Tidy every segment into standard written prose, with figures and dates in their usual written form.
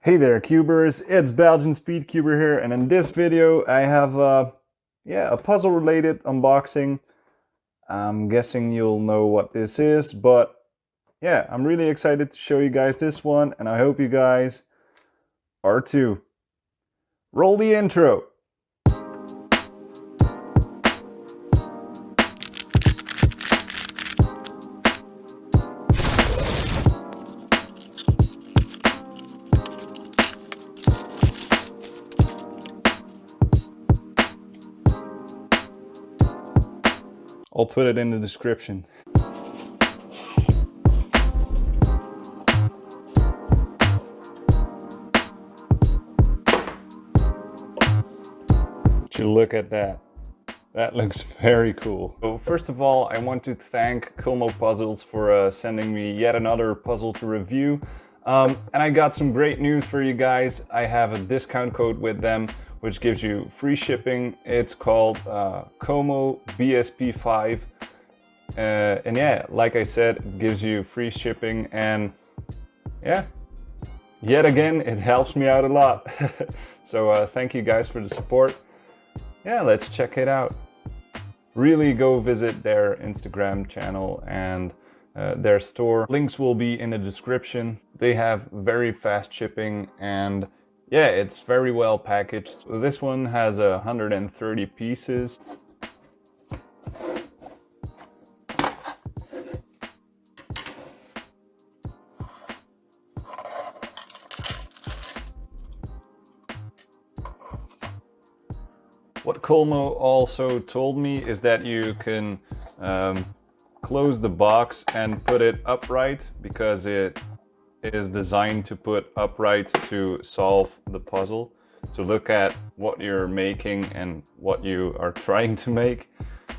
Hey there cubers, it's Belgian Speedcuber here, and in this video I have a puzzle related unboxing. I'm guessing you'll know what this is, but yeah, I'm really excited to show you guys this one, and I hope you guys are too. Roll the intro! I'll put it in the description. Would you look at that? That looks very cool. So first of all, I want to thank Culmo Puzzles for sending me yet another puzzle to review. And I got some great news for you guys. I have a discount code with them, which gives you free shipping. It's called Culmo BSP5. And yeah, like I said, it gives you free shipping, and yeah, yet again, it helps me out a lot. So thank you guys for the support. Yeah, let's check it out. Really go visit their Instagram channel and their store. Links will be in the description. They have very fast shipping, and yeah, it's very well packaged. This one has 130 pieces. What Culmo also told me is that you can close the box and put it upright, because it is designed to put upright to solve the puzzle. So look at what you're making and what you are trying to make.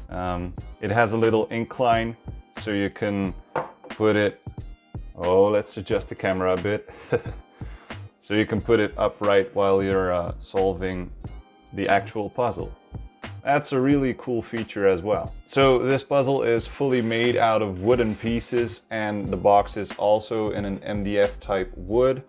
It has a little incline, so you can put it, let's adjust the camera a bit. So you can put it upright while you're solving the actual puzzle. That's a really cool feature as well. So this puzzle is fully made out of wooden pieces, and the box is also in an MDF type wood.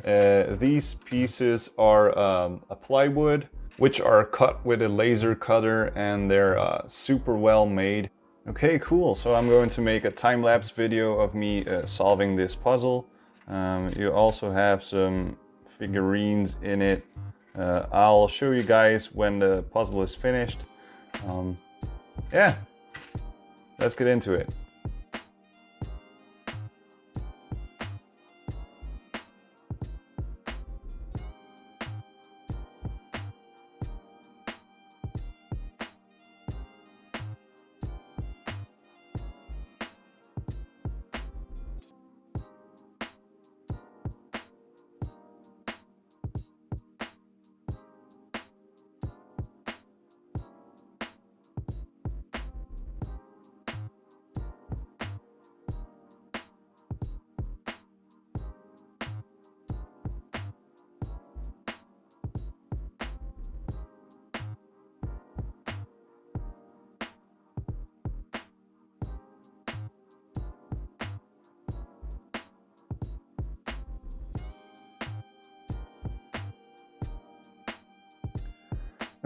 These pieces are a plywood, which are cut with a laser cutter, and they're super well made. Okay, cool. So I'm going to make a time-lapse video of me solving this puzzle. You also have some figurines in it. I'll show you guys when the puzzle is finished. Yeah, let's get into it.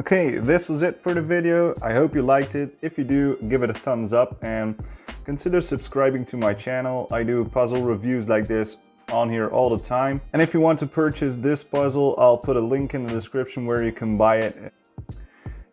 Okay, this was it for the video. I hope you liked it. If you do, give it a thumbs up and consider subscribing to my channel. I do puzzle reviews like this on here all the time. And if you want to purchase this puzzle, I'll put a link in the description where you can buy it.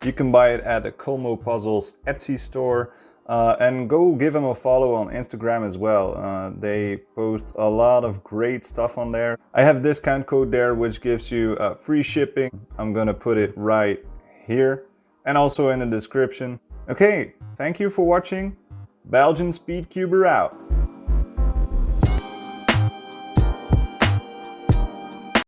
You can buy it at the Culmo Puzzles Etsy store. And go give them a follow on Instagram as well. They post a lot of great stuff on there. I have a discount code there which gives you free shipping. I'm gonna put it right here and also in the description. Okay, thank you for watching. Belgian Speedcuber out.